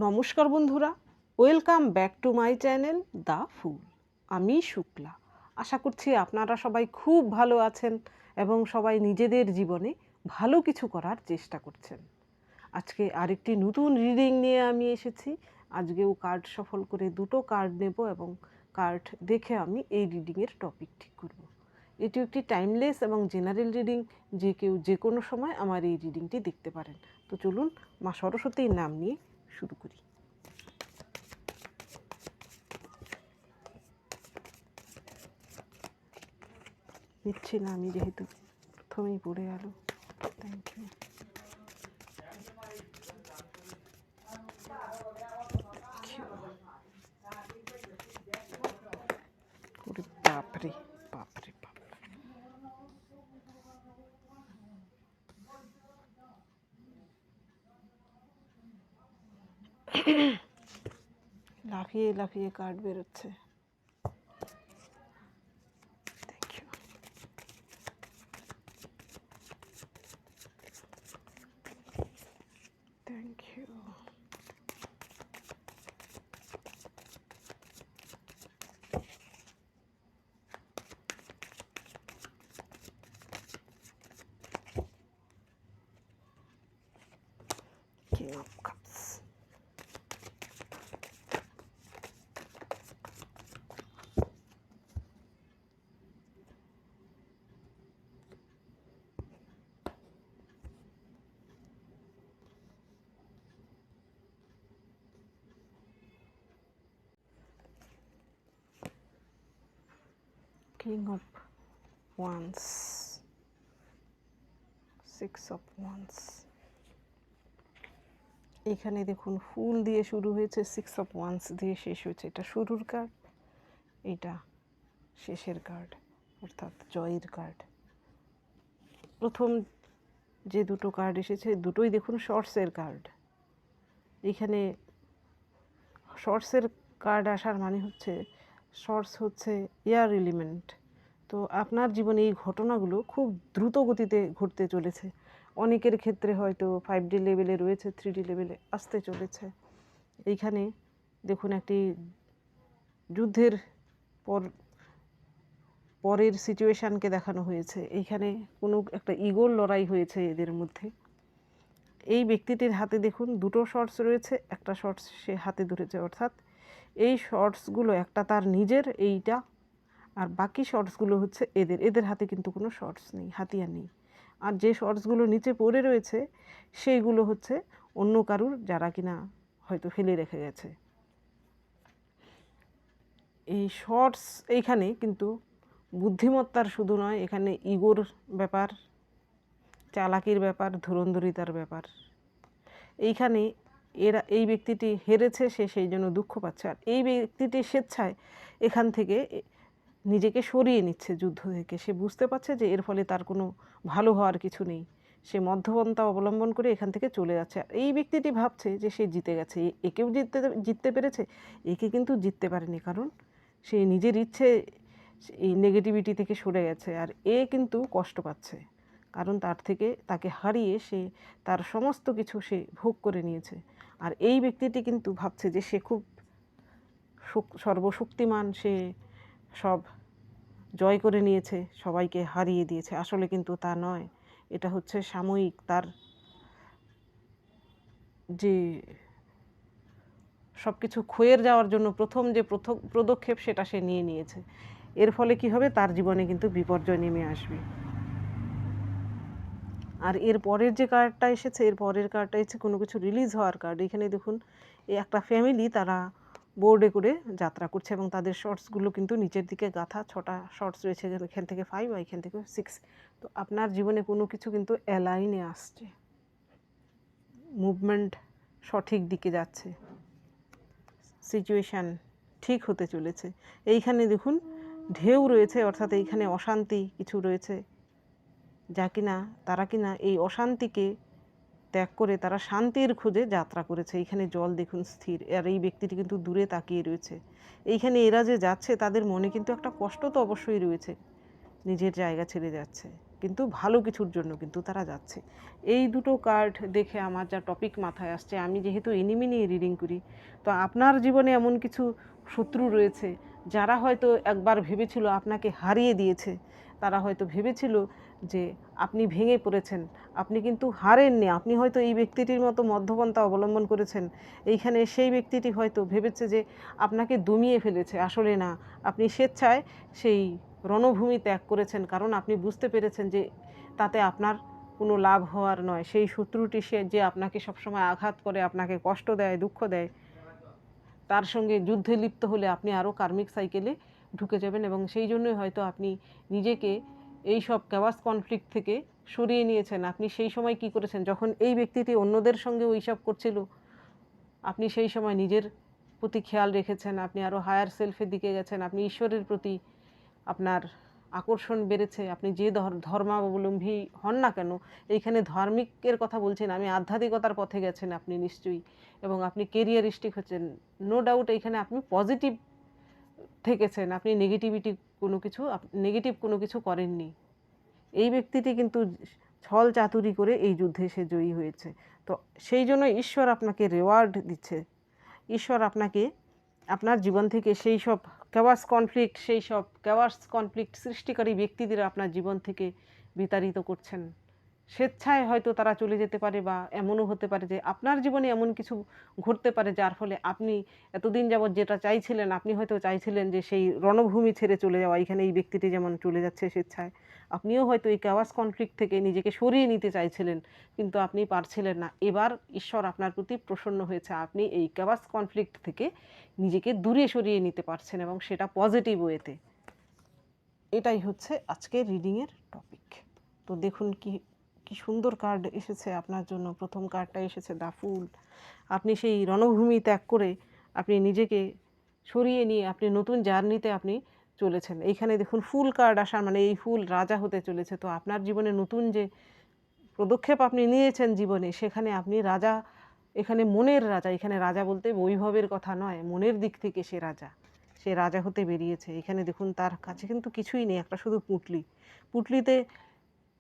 নমস্কার বন্ধুরা, welcome back to my channel the ফুল। আমি শুক্লা। আশা করছি আপনারা সবাই খুব ভালো আছেন এবং সবাই নিজেদের জীবনে ভালো কিছু করার চেষ্টা করছেন। আজকে আরেকটি নতুন রিডিং নিয়ে আমি এসেছি। আজকেও কার্ড সফল করে দুটো কার্ড নেব এবং কার্ড দেখে আমি এই রিডিংয়ের টপিক ঠিক করব। এটি একটি টাইমলেস এবং জেনারেল রিডিং, যে কেউ যে কোনো সময় আমার এই রিডিংটি দেখতে পারেন। তো চলুন মা সরস্বতীর নাম নিয়ে শুরু করি। নিচ্ছি না আমি, যেহেতু প্রথমেই পড়ে গেল। Thank you. বাপরে বাপরে বাপ, লাফিয়ে লাফিয়ে কার্ড বেরোচ্ছে। Thank you. Thank you. King of Cups. King of Wands. Six of Wands. এখানে দেখুন ফুল দিয়ে শুরু হয়েছে, সিক্স অফ ওয়ান্স দিয়ে শেষ হয়েছে। এটা শুরুর কার্ড, এটা শেষের কার্ড, অর্থাৎ জয়ের কার্ড। প্রথম যে দুটো কার্ড এসেছে দুটোই দেখুন শর্টসের কার্ড। এখানে শর্টসের কার্ড আসার মানে হচ্ছে, শর্টস হচ্ছে এয়ার এলিমেন্ট। তো আপনার জীবনে এই ঘটনাগুলো খুব দ্রুত গতিতে ঘটতে চলেছে। অনেকের ক্ষেত্রে হয়তো 5D লেভেলে রয়েছে, 3D লেভেলে আসতে চলেছে। এইখানে দেখুন একটি যুদ্ধের পরের সিচুয়েশানকে দেখানো হয়েছে। এইখানে কোনো একটা ইগোর লড়াই হয়েছে এদের মধ্যে। এই ব্যক্তিটির হাতে দেখুন দুটো শর্টস রয়েছে, একটা শর্টস সে হাতে ধরেছে, অর্থাৎ এই শর্টসগুলো একটা তার নিজের, এইটা, আর বাকি শর্টসগুলো হচ্ছে এদের হাতে কিন্তু কোনো শর্টস নেই, হাতিয়ার নেই। আর যে শর্টসগুলো নিচে পড়ে রয়েছে সেইগুলো হচ্ছে অন্য কারুর, যারা কিনা হয়তো ফেলে রেখে গেছে। এই শর্টস এইখানে কিন্তু বুদ্ধিমত্তার শুধু নয়, এখানে ইগোর ব্যাপার, চালাকির ব্যাপার, ধুরন্ধরিতার ব্যাপার। এইখানে এই ব্যক্তিটি হেরেছে, সে সেই জন্য দুঃখ পাচ্ছে। আর এই ব্যক্তিটি স্বেচ্ছায় এখান থেকে নিজেকে সরিয়ে নিচ্ছে যুদ্ধ থেকে। সে বুঝতে পারছে যে এর ফলে তার কোনো ভালো হওয়ার কিছু নেই। সে মধ্যপন্থা অবলম্বন করে এখান থেকে চলে যাচ্ছে। আর এই ব্যক্তিটি ভাবছে যে সে জিতে গেছে, একেও জিততে পেরেছে, একে কিন্তু জিততে পারেনি, কারণ সে নিজের ইচ্ছে এই নেগেটিভিটি থেকে সরে গেছে। আর এ কিন্তু কষ্ট পাচ্ছে, কারণ তাকে হারিয়ে সে তার সমস্ত কিছু সে ভোগ করে নিয়েছে। আর এই ব্যক্তিটি কিন্তু ভাবছে যে সে খুব সর্বশক্তিমান, সে সব জয় করে নিয়েছে, সবাইকে হারিয়ে দিয়েছে। আসলে কিন্তু তা নয়, এটা হচ্ছে সাময়িক। তার যে সব কিছু ক্ষয়ের যাওয়ার জন্য প্রথম পদক্ষেপ, সেটা সে নিয়ে নিয়েছে। এর ফলে কি হবে, তার জীবনে কিন্তু বিপর্যয় নেমে আসবে। আর এর পরের যে কার্ডটা এসেছে, এর পরের কার্ডটা এসেছে কোনো কিছু রিলিজ হওয়ার কার্ড। এখানে দেখুন এই একটা ফ্যামিলি, তারা বোর্ডে করে যাত্রা করছে এবং তাদের শর্টসগুলো কিন্তু নিচের দিকে গাঁথা। 6টা শর্টস রয়েছে, এখান থেকে 5 আর এখান থেকে 6। তো আপনার জীবনে কোনো কিছু কিন্তু অ্যালাইনে আসছে, মুভমেন্ট সঠিক দিকে যাচ্ছে, সিচুয়েশান ঠিক হতে চলেছে। এইখানে দেখুন ঢেউ রয়েছে, অর্থাৎ এইখানে অশান্তি কিছু রয়েছে, যা কিনা তারা কিনা এই অশান্তিকে ত্যাগ করে তারা শান্তির খোঁজে যাত্রা করেছে। এইখানে জল দেখুন স্থির, আর এই ব্যক্তিটি কিন্তু দূরে তাকিয়ে রয়েছে। এইখানে এরা যে যাচ্ছে তাদের মনে কিন্তু একটা কষ্ট তো অবশ্যই রয়েছে, নিজের জায়গা ছেড়ে যাচ্ছে, কিন্তু ভালো কিছুর জন্য কিন্তু তারা যাচ্ছে। এই দুটো কার্ড দেখে আমার যা টপিক মাথায় আসছে, আমি যেহেতু এনিমি নিয়ে রিডিং করি, তো আপনার জীবনে এমন কিছু শত্রু রয়েছে যারা হয়তো একবার ভেবেছিল আপনাকে হারিয়ে দিয়েছে। তারা হয়তো ভেবেছিল যে আপনি ভেঙে পড়েছেন, আপনি কিন্তু হারেননি। আপনি হয়তো এই ব্যক্তিটির মতো মধ্যপন্থা অবলম্বন করেছেন। এইখানে সেই ব্যক্তিটি হয়তো ভেবেছে যে আপনাকে দমিয়ে ফেলেছে, আসলে না। আপনি স্বেচ্ছায় সেই রণভূমি ত্যাগ করেছেন, কারণ আপনি বুঝতে পেরেছেন যে তাতে আপনার কোনো লাভ হওয়ার নয়। সেই শত্রুটি সে যে আপনাকে সবসময় আঘাত করে, আপনাকে কষ্ট দেয়, দুঃখ দেয়, তার সঙ্গে যুদ্ধে লিপ্ত হলে আপনি আরও কার্মিক সাইকেলে ঢুকে যাবেন। এবং সেই জন্যই হয়তো আপনি নিজেকে এই সব ক্যাওয়াস কনফ্লিক্ট থেকে সরিয়ে নিয়েছেন। আপনি সেই সময় কি করেছেন, যখন এই ব্যক্তিটি অন্যদের সঙ্গে ওইসব করছিল, আপনি সেই সময় নিজের প্রতি খেয়াল রেখেছেন, আপনি আরও হায়ার সেলফের দিকে গেছেন, আপনি ঈশ্বরের প্রতি আপনার আকর্ষণ বেড়েছে। আপনি যে ধর্মাবলম্বী হন না কেন, এইখানে ধার্মিকের কথা বলছেন, আমি আধ্যাত্মিকতার পথে গেছেন আপনি নিশ্চয়ই, এবং আপনি কেরিয়ারিস্টিক হচ্ছেন। নো ডাউট এইখানে আপনি পজিটিভ থেকেছেন, আপনি নেগেটিভ কোনো কিছু করেননি। এই ব্যক্তিটি কিন্তু ছল চাতুরি করে এই যুদ্ধে সে জয়ী হয়েছে। তো সেই জন্য ঈশ্বর আপনাকে রেওয়ার্ড দিচ্ছে। ঈশ্বর আপনাকে আপনার জীবন থেকে সেই সব ক্যাওয়াস কনফ্লিক্ট সৃষ্টিকারী ব্যক্তিদের আপনার জীবন থেকে বিতাড়িত করছেন। স্বেচ্ছায় হয়তো তারা চলে যেতে পারে, বা এমনও হতে পারে যে আপনার জীবনে এমন কিছু ঘটতে পারে যার ফলে আপনি এতদিন যাবৎ যেটা চাইছিলেন, আপনি হয়তো চাইছিলেন যে সেই রণভূমি ছেড়ে চলে যাওয়া। এখানে এই ব্যক্তিটি যেমন চলে যাচ্ছে স্বেচ্ছায়, আপনিও হয়তো এই ক্যাওয়াস কনফ্লিক্ট থেকে নিজেকে সরিয়ে নিতে চাইছিলেন, কিন্তু আপনি পারছিলেন না। এবার ঈশ্বর আপনার প্রতি প্রসন্ন হয়েছে, আপনি এই ক্যাওয়াস কনফ্লিক্ট থেকে নিজেকে দূরে সরিয়ে নিতে পারছেন, এবং সেটা পজিটিভ ওয়েতে। এটাই হচ্ছে আজকের রিডিংয়ের টপিক। তো দেখুন কি কি সুন্দর কার্ড এসেছে আপনার জন্য। প্রথম কার্ডটা এসেছে দ্য ফুল। আপনি সেই রণভূমি ত্যাগ করে আপনি নিজেকে সরিয়ে নিয়ে আপনি নতুন জার্নিতে আপনি চলেছেন। এইখানে দেখুন ফুল কার্ড আসার মানে এই ফুল রাজা হতে চলেছে। তো আপনার জীবনে নতুন যে পদক্ষেপ আপনি নিয়েছেন জীবনে, সেখানে আপনি রাজা। এখানে মনের রাজা, এখানে রাজা বলতে বৈভবের কথা নয়, মনের দিক থেকে সে রাজা। সে রাজা হতে বেরিয়েছে। এখানে দেখুন তার কাছে কিন্তু কিছুই নেই, একটা শুধু পুঁটলি। পুঁটলিতে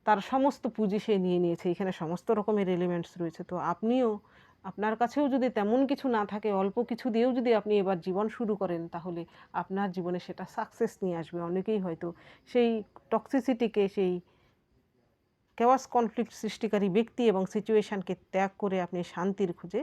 তার সমস্ত পুঁজি সে নিয়ে নিয়েছে। এখানে সমস্ত রকমের এলিমেন্টস রয়েছে। তো আপনিও, আপনার কাছেও যদি তেমন কিছু না থাকে, অল্প কিছু দিয়েও যদি আপনি এবার জীবন শুরু করেন, তাহলে আপনার জীবনে সেটা সাকসেস নিয়ে আসবে। অনেকেই হয়তো সেই টক্সিসিটিকে, সেই ক্যাওয়াস কনফ্লিক্ট সৃষ্টিকারী ব্যক্তি এবং সিচুয়েশানকে ত্যাগ করে আপনি শান্তির খুঁজে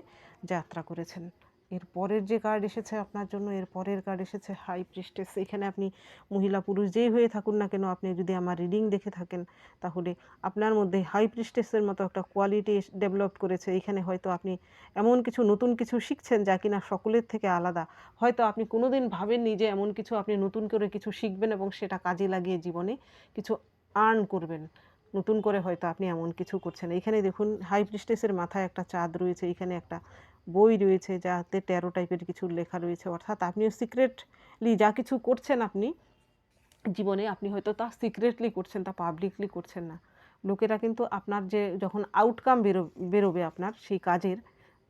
যাত্রা করেছেন। এর পরের যে কার্ড এসেছে আপনার জন্য, এর পরের কার্ড এসেছে হাই প্রিস্টেস। এখানে আপনি মহিলা পুরুষ যেই হয়ে থাকুন না কেন, আপনি যদি আমার রিডিং দেখে থাকেন, তাহলে আপনার মধ্যে হাই প্রিস্টেসের মতো একটা কোয়ালিটি ডেভেলপ করেছে। এখানে হয়তো আপনি এমন কিছু নতুন কিছু শিখছেন যা কিনা সকলের থেকে আলাদা। হয়তো আপনি কোনোদিন ভাবেননি যে এমন কিছু আপনি নতুন করে কিছু শিখবেন এবং সেটা কাজে লাগিয়ে জীবনে কিছু আর্ন করবেন। নতুন করে হয়তো আপনি এমন কিছু করছেন। এইখানে দেখুন হাই প্রিস্টেসের মাথায় একটা চাঁদ রয়েছে। এইখানে একটা বই রয়েছে যাতে ট্যারো টাইপের কিছু লেখা রয়েছে। অর্থাৎ আপনিও সিক্রেটলি যা কিছু করছেন আপনি জীবনে, আপনি হয়তো তা সিক্রেটলি করছেন, তা পাবলিকলি করছেন না। লোকেরা কিন্তু আপনার যে যখন আউটকাম বেরোবে আপনার সেই কাজের,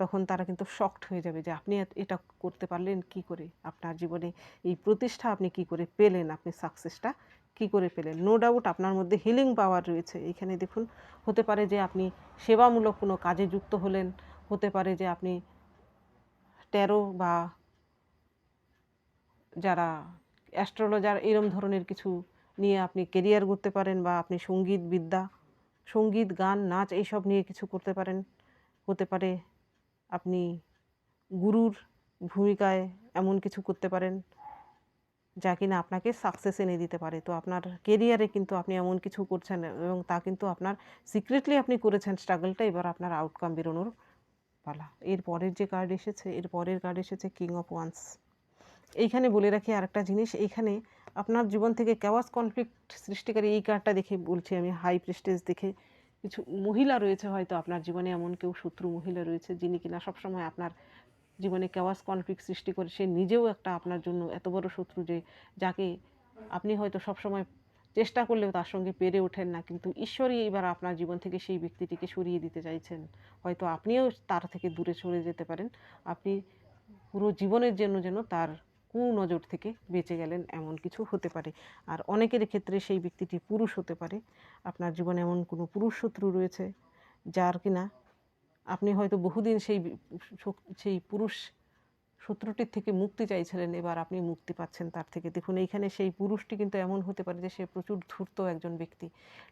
তখন তারা কিন্তু শকড হয়ে যাবে যে আপনি এটা করতে পারলেন কি করে, আপনার জীবনে এই প্রতিষ্ঠা আপনি কি করে পেলেন, আপনি সাকসেসটা কি করে পেলেন। নো ডাউট আপনার মধ্যে হিলিং পাওয়ার রয়েছে। এখানে দেখুন হতে পারে যে আপনি সেবামূলক কোনো কাজে যুক্ত হলেন, হতে পারে যে আপনি ট্যারো বা যারা অ্যাস্ট্রোলজার এরম ধরনের কিছু নিয়ে আপনি কেরিয়ার করতে পারেন, বা আপনি সঙ্গীত বিদ্যা, সঙ্গীত গান নাচ এইসব নিয়ে কিছু করতে পারেন। হতে পারে আপনি গুরুর ভূমিকায় এমন কিছু করতে পারেন যা কিনা আপনাকে সাকসেস এনে দিতে পারে। তো আপনার কেরিয়ারে কিন্তু আপনি এমন কিছু করছেন এবং তা কিন্তু আপনার সিক্রেটলি আপনি করেছেন স্ট্রাগলটা, এবার আপনার আউটকাম বেরোনোর পালা। এর পরের যে কার্ড এসেছে, এর পরের কার্ড এসেছে কিং অফ ওয়ান্স। এইখানে বলে রাখি আরেকটা জিনিস, এইখানে আপনার জীবন থেকে ক্যাওয়াস কনফ্লিক্ট সৃষ্টিকারী এই কার্ডটা দেখে বলছি আমি, হাই প্রিস্টেস দেখে কিছু মহিলা রয়েছে হয়তো আপনার জীবনে, এমন কেউ শত্রু মহিলা রয়েছে যিনি কিনা সবসময় আপনার জীবনে ক্যাওয়াস কনফ্লিক্ট সৃষ্টি করে। সে নিজেও একটা আপনার জন্য এত বড় শত্রু যে যাকে আপনি হয়তো সবসময় চেষ্টা করলেও তার সঙ্গে পেরে ওঠেন না, কিন্তু ঈশ্বরই এবার আপনার জীবন থেকে সেই ব্যক্তিটিকে সরিয়ে দিতে চাইছেন। হয়তো আপনিও তার থেকে দূরে সরে যেতে পারেন। আপনি পুরো জীবনের জন্য যেন তার কুনজর থেকে বেঁচে গেলেন, এমন কিছু হতে পারে। আর অনেকের ক্ষেত্রে সেই ব্যক্তিটি পুরুষ হতে পারে। আপনার জীবনে এমন কোনো পুরুষ শত্রু রয়েছে যার কিনা আপনি হয়তো বহুদিন সেই পুরুষ শত্রুটির থেকে মুক্তি চাইছিলেন, এবার আপনি মুক্তি পাচ্ছেন তার থেকে। দেখুন এইখানে সেই পুরুষটি কিন্তু এমন হতে পারে যে সে প্রচুর ধূর্ত একজন ব্যক্তি,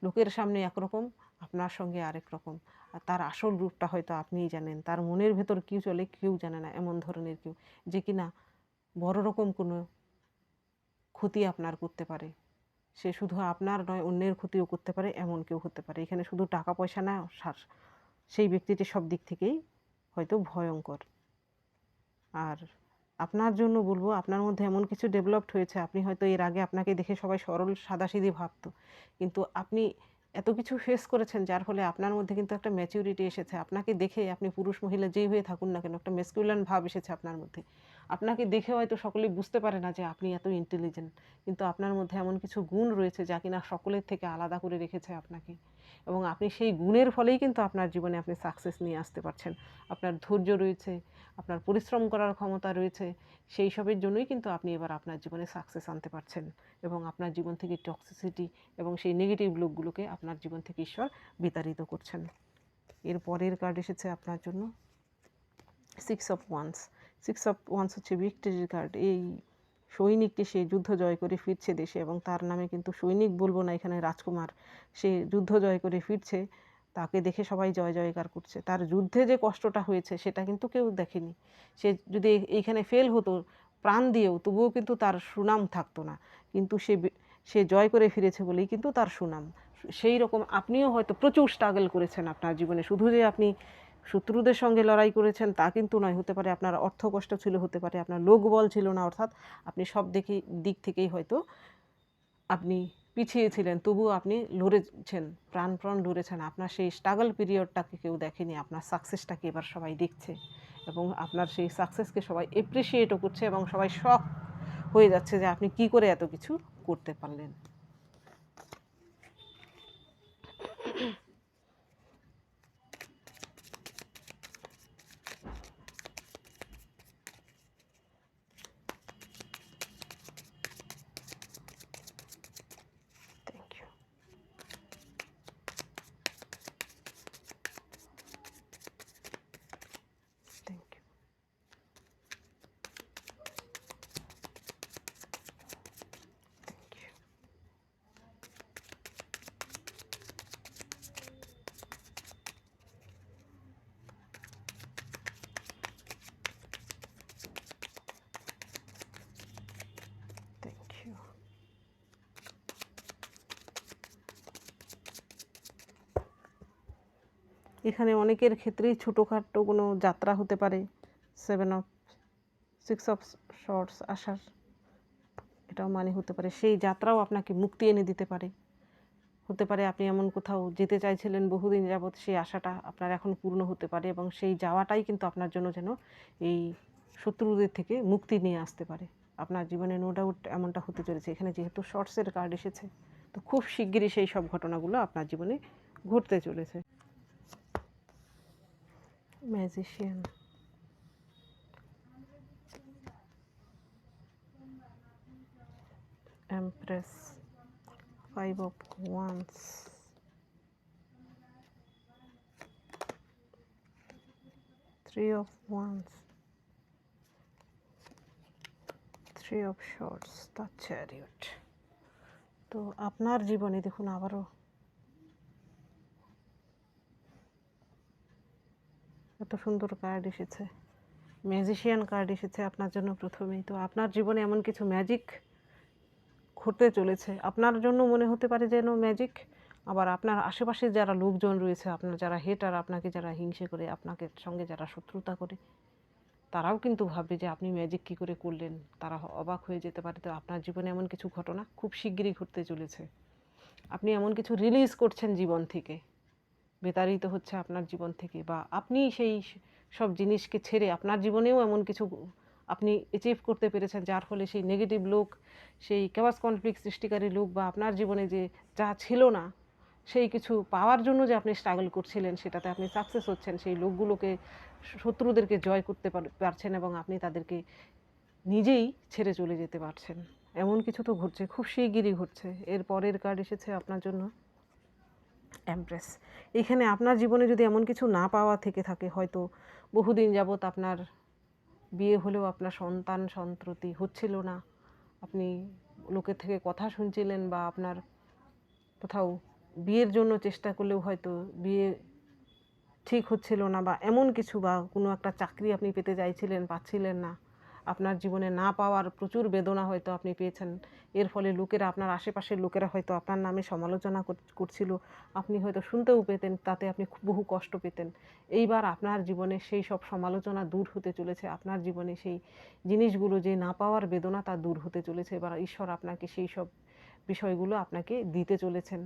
লোকের সামনে একরকম, আপনার সঙ্গে আরেক রকম, আর তার আসল রূপটা হয়তো আপনিই জানেন, তার মনের ভেতর কী চলে কেউ জানে না, এমন ধরনের কেউ যে কিনা বড় রকম কোনো ক্ষতি আপনার করতে পারে। সে শুধু আপনার নয়, অন্যের ক্ষতিও করতে পারে, এমন কেউ হতে পারে। এখানে শুধু টাকা পয়সা না, সেই ব্যক্তিটি সব দিক থেকেই হয়তো ভয়ঙ্কর। আর আপনার জন্য বলবো, আপনার মধ্যে এমন কিছু ডেভেলপড হয়েছে, আপনি হয়তো এর আগে আপনাকে দেখে সবাই সরল সাদাসিধে ভাবতো, কিন্তু আপনি এত কিছু ফেস করেছেন যার ফলে আপনার মধ্যে কিন্তু একটা ম্যাচিউরিটি এসেছে। আপনাকে দেখে, আপনি পুরুষ মহিলা যেই হয়ে থাকুন না কেন, একটা মেসকুলান ভাব এসেছে আপনার মধ্যে। আপনাকে দেখে হয়তো সকলেই বুঝতে পারে না যে আপনি এত ইন্টেলিজেন্ট, কিন্তু আপনার মধ্যে এমন কিছু গুণ রয়েছে যা কিনা সকলের থেকে আলাদা করে রেখেছে আপনাকে, এবং আপনি সেই গুণের ফলেই কিন্তু আপনার জীবনে আপনি সাকসেস নিয়ে আসতে পারছেন। আপনার ধৈর্য রয়েছে, আপনার পরিশ্রম করার ক্ষমতা রয়েছে, সেই সবের জন্যই কিন্তু আপনি এবার আপনার জীবনে সাকসেস আনতে পারছেন, এবং আপনার জীবন থেকে টক্সিসিটি এবং সেই নেগেটিভ লোকগুলোকে আপনার জীবন থেকে ঈশ্বর বিতাড়িত করছেন। এর পরের কার্ড এসেছে আপনার জন্য 6 অফ ওয়ান্স। 6 অফ ওয়ান্স হচ্ছে ভিক্টরির কার্ড। এই সৈনিকটি সে যুদ্ধ জয় করে ফিরছে দেশে, এবং তার নামে কিন্তু সৈনিক বলবো না, এখানে রাজকুমার। সে যুদ্ধ জয় করে ফিরছে, তাকে দেখে সবাই জয় জয়কার করছে। তার যুদ্ধে যে কষ্টটা হয়েছে সেটা কিন্তু কেউ দেখেনি। সে যদি এইখানে ফেল হতো প্রাণ দিয়েও, তবুও কিন্তু তার সুনাম থাকতো না, কিন্তু সে জয় করে ফিরেছে বলেই কিন্তু তার সুনাম। সেই রকম আপনিও হয়তো প্রচুর স্ট্রাগল করেছেন আপনার জীবনে, শুধু যে আপনি শত্রুদের সঙ্গে লড়াই করেছেন তা কিন্তু নয়। হতে পারে আপনার অর্থ কষ্ট ছিল, হতে পারে আপনার লোকবল ছিল না, অর্থাৎ আপনি সব দিক থেকেই হয়তো আপনি পিছিয়ে ছিলেন, তবুও আপনি লড়েছেন, প্রাণপণ লড়েছেন। আপনার সেই স্ট্রাগল পিরিয়ডটাকে কেউ দেখেনি, আপনার সাকসেসটাকে এবার সবাই দেখছে, এবং আপনার সেই সাকসেসকে সবাই এপ্রিসিয়েটও করছে, এবং সবাই শক হয়ে যাচ্ছে যে আপনি কি করে এত কিছু করতে পারলেন। Thank you. Thank you. Thank you. Thank you. এখানে অনেকের ক্ষেত্রেই ছোটোখাটো কোনো যাত্রা হতে পারে। 6 অফ শর্টস আসার এটাও মানে হতে পারে সেই যাত্রাও আপনাকে মুক্তি এনে দিতে পারে। হতে পারে আপনি এমন কোথাও যেতে চাইছিলেন বহুদিন যাবৎ, সেই আশাটা আপনার এখন পূর্ণ হতে পারে, এবং সেই যাওয়াটাই কিন্তু আপনার জন্য যেন এই শত্রুদের থেকে মুক্তি নিয়ে আসতে পারে। আপনার জীবনে নো ডাউট এমনটা হতে চলেছে। এখানে যেহেতু শর্টসের কার্ড এসেছে, তো খুব শিগগিরই সেই সব ঘটনাগুলো আপনার জীবনে ঘটতে চলেছে। Magician, empress, 5 of Wands, 3 of Wands, 3 of Swords, the Chariot। তো আপনার জীবনে দেখুন আবারও এত সুন্দর কার্ড এসেছে, ম্যাজিশিয়ান কার্ড এসেছে আপনার জন্য প্রথমেই। তো আপনার জীবনে এমন কিছু ম্যাজিক ঘটতে চলেছে, আপনার জন্য মনে হতে পারে যেন ম্যাজিক, আবার আপনার আশেপাশে যারা লোকজন রয়েছে, আপনার যারা হেটার, আপনাকে যারা হিংসে করে, আপনাকে সঙ্গে যারা শত্রুতা করে, তারাও কিন্তু ভাববে যে আপনি ম্যাজিক কী করে করলেন, তারা অবাক হয়ে যেতে পারে। তো আপনার জীবনে এমন কিছু ঘটনা খুব শিগগিরই ঘটতে চলেছে। আপনি এমন কিছু রিলিজ করছেন জীবন থেকে, বিতাড়িত হচ্ছে আপনার জীবন থেকে, বা আপনি সেই সব জিনিসকে ছেড়ে আপনার জীবনেও এমন কিছু আপনি অ্যাচিভ করতে পেরেছেন, যার ফলে সেই নেগেটিভ লোক, সেই কেওয়াস কনফ্লিক্ট সৃষ্টিকারী লোক, বা আপনার জীবনে যে যা ছিল না সেই কিছু পাওয়ার জন্য যে আপনি স্ট্রাগল করছিলেন, সেটাতে আপনি সাকসেস হচ্ছেন, সেই লোকগুলোকে, শত্রুদেরকে জয় করতে পারছেন, এবং আপনি তাদেরকে নিজেই ছেড়ে চলে যেতে পারছেন, এমন কিছু তো ঘটছে, খুব শিগগিরই ঘটছে। এর পরের কার্ড এসেছে আপনার জন্য এমপ্রেস। এখানে আপনার জীবনে যদি এমন কিছু না পাওয়া থেকে থাকে, হয়তো বহুদিন যাবৎ আপনার বিয়ে হলেও আপনার সন্তান সন্ততি হচ্ছিল না, আপনি লোকের থেকে কথা শুনছিলেন, বা আপনার কোথাও বিয়ের জন্য চেষ্টা করলেও হয়তো বিয়ে ঠিক হচ্ছিল না, বা এমন কিছু, বা কোনো একটা চাকরি আপনি পেতে চাইছিলেন, পাচ্ছিলেন না, আপনার জীবনে না পাওয়ার প্রচুর বেদনা হয়তো আপনি পেয়েছেন। এর ফলে লোকেরা, আপনার আশেপাশের লোকেরা হয়তো আপনার নামে সমালোচনা করছিল, আপনি হয়তো শুনতেও পেতেন, তাতে আপনি বহু কষ্ট পেতেন। এইবার আপনার জীবনে সেই সব সমালোচনা দূর হতে চলেছে, আপনার জীবনে সেই জিনিসগুলো, যে না পাওয়ার বেদনা, তা দূর হতে চলেছে। এবার ঈশ্বর আপনাকে সেই সব বিষয়গুলো আপনাকে দিতে চলেছেন।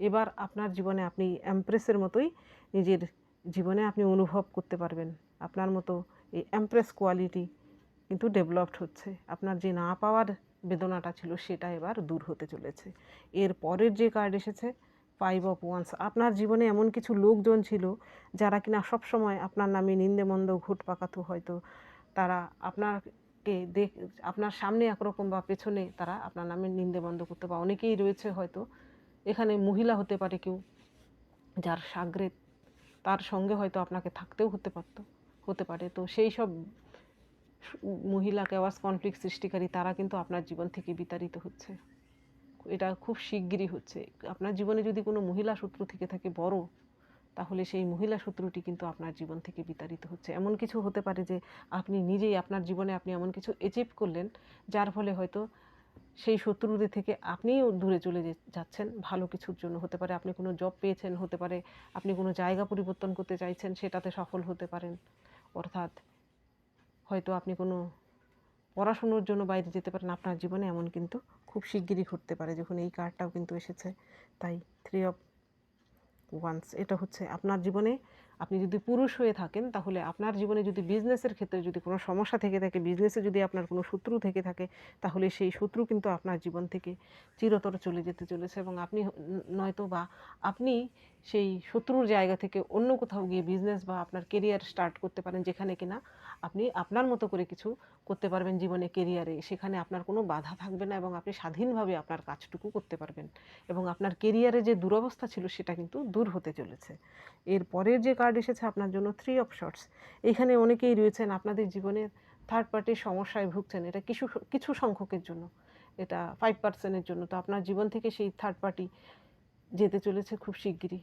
এবার আপনার জীবনে আপনি এমপ্রেসের মতোই নিজের জীবনে আপনি অনুভব করতে পারবেন, আপনার মতো এই এমপ্রেস কোয়ালিটি কিন্তু ডেভেলপড হচ্ছে। আপনার যে না পাওয়ার বেদনাটা ছিল, সেটা এবার দূর হতে চলেছে। এর পরের যে কার্ড এসেছে 5 অফ ওয়ান্স। আপনার জীবনে এমন কিছু লোকজন ছিল যারা কিনা সবসময় আপনার নামে নিন্দেমন্দ ঘুট পাকাতো, হয়তো তারা আপনাকে আপনার সামনে একরকম বা পেছনে তারা আপনার নামে নিন্দেমন্দ করতো, বা অনেকেই রয়েছে হয়তো এখানে মহিলা হতে পারে কেউ, যার সাগরে তার সঙ্গে হয়তো আপনাকে থাকতেও হতে পারে। তো সেই সব মহিলা কেওয়াস কনফ্লিক্ট সৃষ্টিকারী, তারা কিন্তু আপনার জীবন থেকে বিতাড়িত হচ্ছে। এটা খুব শিগগিরই হচ্ছে। আপনার জীবনে যদি কোনো মহিলা শত্রু থেকে থাকে বড়, তাহলে সেই মহিলা শত্রুটি কিন্তু আপনার জীবন থেকে বিতাড়িত হচ্ছে। এমন কিছু হতে পারে যে আপনি নিজেই আপনার জীবনে আপনি এমন কিছু অ্যাচিভ করলেন, যার ফলে হয়তো সেই শত্রুদের থেকে আপনিও দূরে চলে যাচ্ছেন, ভালো কিছুর জন্য হতে পারে। আপনি কোনো জব পেয়েছেন, হতে পারে আপনি কোনো জায়গা পরিবর্তন করতে চাইছেন, সেটাতে সফল হতে পারেন। অর্থাৎ হয়তো আপনি কোনো পড়াশুনোর জন্য বাইরে যেতে পারেন। আপনার জীবনে এমন কিন্তু খুব শিগগিরই ঘটতে পারে, যখন এই কার্ডটাও কিন্তু এসেছে। তাই 3 অফ ওয়ান্স, এটা হচ্ছে আপনার জীবনে, আপনি যদি পুরুষ হয়ে থাকেন, তাহলে আপনার জীবনে যদি বিজনেসের ক্ষেত্রে যদি কোনো সমস্যা থেকে থাকে, বিজনেসে যদি আপনার কোনো শত্রু থেকে থাকে, তাহলে সেই শত্রু কিন্তু আপনার জীবন থেকে চিরতরে চলে যেতে চলেছে। এবং আপনি নয়তো বা আপনি সেই শত্রুর জায়গা থেকে অন্য কোথাও গিয়ে বিজনেস বা আপনার কেরিয়ার স্টার্ট করতে পারেন, যেখানে কিনা আপনি আপনার মতো করে কিছু করতে পারবেন জীবনে, কেরিয়ারে। সেখানে আপনার কোনো বাধা থাকবে না, এবং আপনি স্বাধীনভাবে আপনার কাজটুকু করতে পারবেন, এবং আপনার কেরিয়ারে যে দুরবস্থা ছিল, সেটা কিন্তু দূর হতে চলেছে। এর পরের যে কার্ড এসেছে আপনার জন্য 3 অফ শর্টস। এখানে অনেকেই রয়েছেন আপনাদের জীবনের থার্ড পার্টির সমস্যায় ভুগছেন। এটা কিছু কিছু সংখ্যকের জন্য, এটা 5%-এর জন্য। তো আপনার জীবন থেকে সেই থার্ড পার্টি যেতে চলেছে খুব শিগগিরই।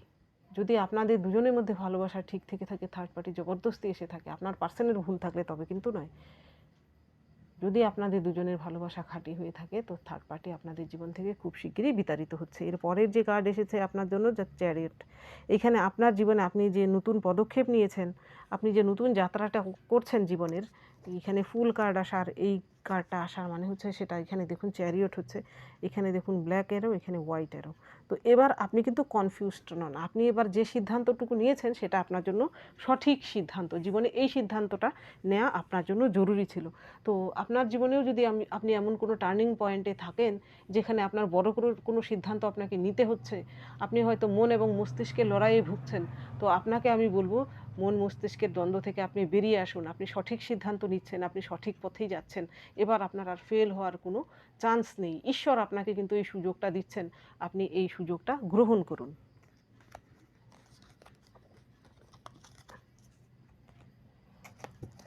যদি আপনাদের দুজনের মধ্যে ভালোবাসা ঠিক থেকে থাকে, থার্ড পার্টি জবরদস্তি এসে থাকে, আপনার পার্সনের ভুল থাকলে তবে কিন্তু নয়। যদি আপনাদের দুজনের ভালোবাসা খাঁটি হয়ে থাকে, তো থার্ড পার্টি আপনাদের জীবন থেকে খুব শিগগিরই বিতাড়িত হচ্ছে। এর পরের যে কার্ড এসেছে আপনার জন্য, যা চ্যারিয়ট। এখানে আপনার জীবনে আপনি যে নতুন পদক্ষেপ নিয়েছেন, আপনি যে নতুন যাত্রাটা করছেন জীবনের, এখানে ফুল কার্ড আসার, এই কার্ডটা আসার মানে হচ্ছে সেটা, এখানে দেখুন চ্যারিয়ট হচ্ছে, এখানে দেখুন ব্ল্যাক অ্যারো, এখানে হোয়াইট অ্যারো। তো এবার আপনি কিন্তু কনফিউজড নন। আপনি এবার যে সিদ্ধান্তটুকু নিয়েছেন, সেটা আপনার জন্য সঠিক সিদ্ধান্ত। জীবনে এই সিদ্ধান্তটা নেওয়া আপনার জন্য জরুরি ছিল। তো আপনার জীবনেও যদি আপনি এমন কোনো টার্নিং পয়েন্টে থাকেন, যেখানে আপনার বড় কোনো সিদ্ধান্ত আপনাকে নিতে হচ্ছে, আপনি হয়তো মন এবং মস্তিষ্কের লড়াইয়ে ভুগছেন, তো আপনাকে আমি বলবো, মন মস্তিষ্কের দ্বন্দ্ব থেকে আপনি বেরিয়ে আসুন। আপনি সঠিক সিদ্ধান্ত নিচ্ছেন, আপনি সঠিক পথেই যাচ্ছেন। এবার আপনার আর ফেল হওয়ার কোনো চান্স নেই। ঈশ্বর আপনাকে কিন্তু এই সুযোগটা দিচ্ছেন, আপনি এই সুযোগটা গ্রহণ করুন।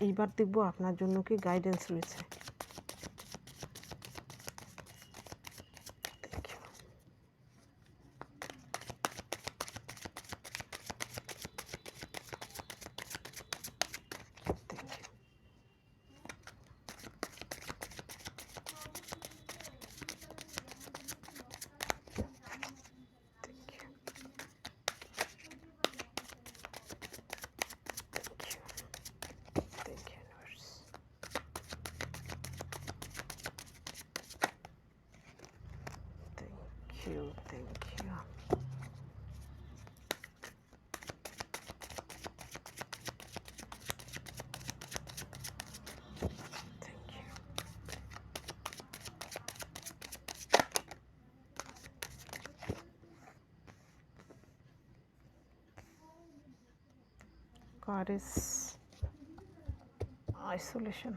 এইবার দেখব আপনার জন্য কি গাইডেন্স রয়েছে। Thank you. God is isolation.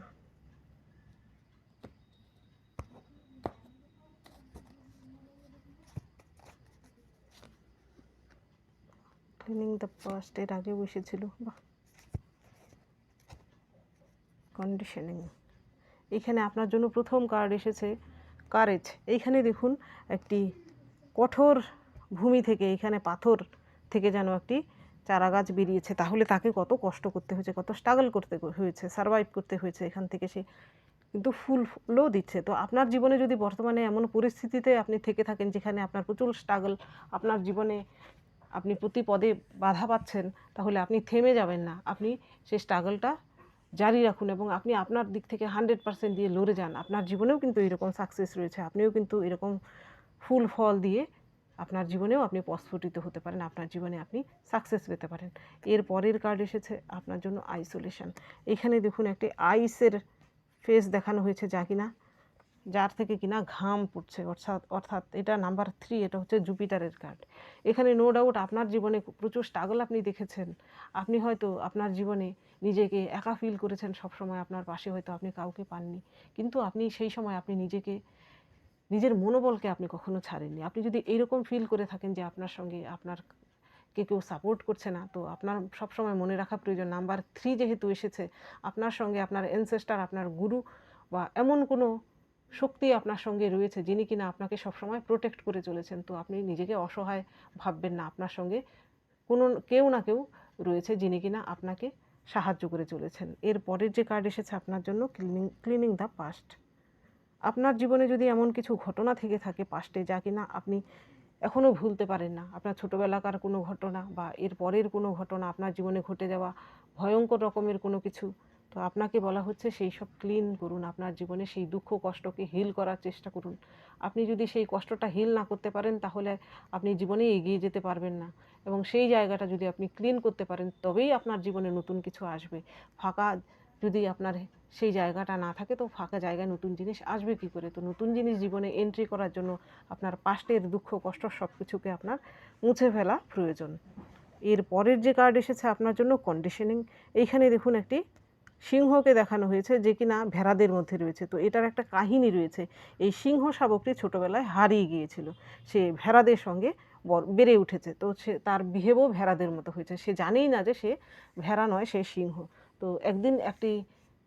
Cleaning the past এর আগে বসেছিল, বাহ। কন্ডিশনিং, এখানে আপনার জন্য প্রথম কার্ড এসেছে কারেজ। এইখানে দেখুন একটি কঠোর ভূমি থেকে, এখানে পাথর থেকে যেন একটি চারা গাছ বেরিয়েছে। তাহলে তাকে কত কষ্ট করতে হয়েছে, কত স্ট্রাগল করতে হয়েছে, সারভাইভ করতে হয়েছে, এখান থেকে সে কিন্তু ফুলও দিচ্ছে। তো আপনার জীবনে যদি বর্তমানে এমন পরিস্থিতিতে আপনি থেকে থাকেন যেখানে আপনার প্রচুর স্ট্রাগল, আপনার জীবনে আপনি প্রতি পদে বাধা পাচ্ছেন, তাহলে আপনি থেমে যাবেন না, আপনি সেই স্ট্রাগলটা জারি রাখুন এবং আপনি আপনার দিক থেকে 100% দিয়ে লড়ে যান। আপনার জীবনেও কিন্তু এরকম সাকসেস রয়েছে, আপনিও কিন্তু এরকম ফুল ফল দিয়ে আপনার জীবনেও আপনি প্রস্ফুটিত হতে পারেন, আপনার জীবনে আপনি সাকসেস পেতে পারেন। এর পরের কার্ড এসেছে আপনার জন্য আইসোলেশন। এখানে দেখুন একটি আইসের ফেস দেখানো হয়েছে, যার থেকে কিনা ঘাম পড়ছে, অর্থাৎ এটা নাম্বার 3, এটা হচ্ছে জুপিটারের কার্ড। এখানে নো ডাউট আপনার জীবনে প্রচুর স্ট্রাগল আপনি দেখেছেন। আপনি হয়তো আপনার জীবনে নিজেকে একা ফিল করেছেন, সবসময় আপনার পাশে হয়তো আপনি কাউকে পাননি, কিন্তু আপনি সেই সময় আপনি নিজের মনোবলকে আপনি কখনো ছাড়েননি। আপনি যদি এইরকম ফিল করে থাকেন যে আপনার সঙ্গে কেউ সাপোর্ট করছে না, তো আপনার সবসময় মনে রাখা প্রয়োজন, নাম্বার 3 যেহেতু এসেছে, আপনার সঙ্গে আপনার অ্যানসেস্টার, আপনার গুরু বা এমন কোনো শক্তি আপনার সঙ্গে রয়েছে যিনি কিনা আপনাকে সবসময় প্রোটেক্ট করে চলেছেন। তো আপনি নিজেকে অসহায় ভাববেন না, আপনার সঙ্গে কেউ না কেউ রয়েছে যিনি কিনা আপনাকে সাহায্য করে চলেছেন। এর পরের যে কার্ড এসেছে আপনার জন্য ক্লিনিং দ্য পাস্ট। আপনার জীবনে যদি এমন কিছু ঘটনা থেকে থাকে পাস্টে, যা কিনা আপনি এখনও ভুলতে পারেন না, আপনার ছোটোবেলাকার কোনো ঘটনা বা এর পরের কোনো ঘটনা, আপনার জীবনে ঘটে যাওয়া ভয়ঙ্কর রকমের কোনো কিছু, তো আপনাকে বলা হচ্ছে সেই সব ক্লিন করুন। আপনার জীবনে সেই দুঃখ কষ্টকে হিল করার চেষ্টা করুন। আপনি যদি সেই কষ্টটা হিল না করতে পারেন, তাহলে আপনি জীবনে এগিয়ে যেতে পারবেন না, এবং সেই জায়গাটা যদি আপনি ক্লিন করতে পারেন, তবেই আপনার জীবনে নতুন কিছু আসবে। ফাঁকা যদি আপনার সেই জায়গাটা না থাকে, তো ফাঁকা জায়গায় নতুন জিনিস আসবে কী করে? তো নতুন জিনিস জীবনে এন্ট্রি করার জন্য আপনার পাস্টের দুঃখ কষ্ট সব কিছুকে আপনার মুছে ফেলা প্রয়োজন। এর পরের যে কার্ড এসেছে আপনার জন্য কন্ডিশনিং। এইখানে দেখুন একটি সিংহকে দেখানো হয়েছে যে কিনা ভেড়াদের মধ্যে রয়েছে। তো এটার একটা কাহিনী রয়েছে। এই সিংহ শাবকটি ছোটোবেলায় হারিয়ে গিয়েছিল, সে ভেড়াদের সঙ্গে বেড়ে উঠেছে, তো তার বিহেভও ভেড়াদের মতো হয়েছে। সে জানেই না যে সে ভেড়া নয়, সে সিংহ। তো একদিন একটি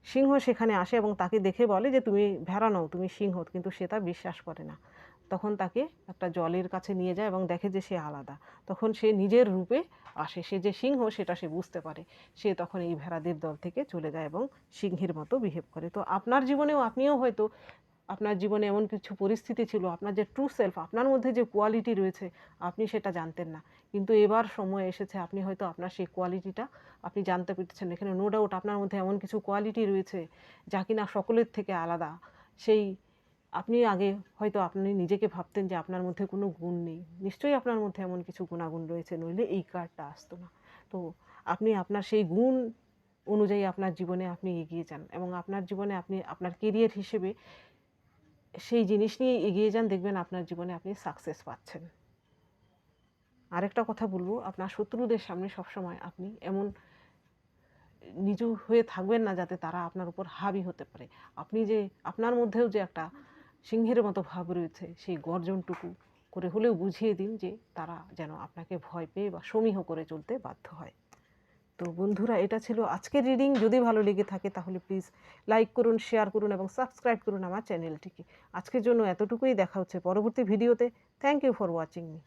সিংহ সেখানে আসে এবং তাকে দেখে বলে যে তুমি ভেড়া নও, তুমি সিংহ, কিন্তু সে তা বিশ্বাস করে না। তখন তাকে একটা জলের কাছে নিয়ে যায় এবং দেখে যে সে আলাদা। তখন সে নিজের রূপে আসে, সে যে সিংহ সেটা সে বুঝতে পারে। সে তখন এই ভেড়াদের দল থেকে চলে যায় এবং সিংহের মতো বিহেভ করে। তো আপনার জীবনেও আপনিও হয়তো আপনার জীবনে এমন কিছু পরিস্থিতি ছিল, আপনার যে ট্রু সেলফ, আপনার মধ্যে যে কোয়ালিটি রয়েছে, আপনি সেটা জানতেন না, কিন্তু এবার সময় এসেছে আপনি হয়তো আপনার সেই কোয়ালিটিটা আপনি জানতে পেরেছেন। এখানে নো ডাউট আপনার মধ্যে এমন কিছু কোয়ালিটি রয়েছে যা কিনা সকলের থেকে আলাদা। সেই আপনি আগে হয়তো আপনি নিজেকে ভাবতেন যে আপনার মধ্যে কোনো গুণ নেই, নিশ্চয়ই আপনার মধ্যে এমন কিছু গুণাগুণ রয়েছে, নইলে এই কার্ডটা আসতো না। তো আপনি আপনার সেই গুণ অনুযায়ী আপনার জীবনে আপনি এগিয়ে যান, এবং আপনার জীবনে আপনি আপনার কেরিয়ার হিসেবে সেই জিনিস নিয়ে এগিয়ে যান, দেখবেন আপনার জীবনে আপনি সাকসেস পাচ্ছেন। আরেকটা কথা বলবো, আপনার শত্রুদের সামনে সবসময় আপনি এমন নিচু হয়ে থাকবেন না যাতে তারা আপনার উপর হাবি হতে পারে। আপনি যে আপনার মধ্যেও যে একটা সিংহের মতো ভাব রয়েছে, সেই গর্জনটুকু করে হলেও বুঝিয়ে দিন যে তারা যেন আপনাকে ভয় পেয়ে বা সমীহ করে চলতে বাধ্য হয়। তো বন্ধুরা, এটা ছিল আজকের রিডিং। যদি ভালো লেগে থাকে তাহলে প্লিজ লাইক করুন, শেয়ার করুন এবং সাবস্ক্রাইব করুন আমার চ্যানেলটিকে। আজকের জন্য এতটুকুই, দেখা হচ্ছে পরবর্তী ভিডিওতে। Thank you for watching me.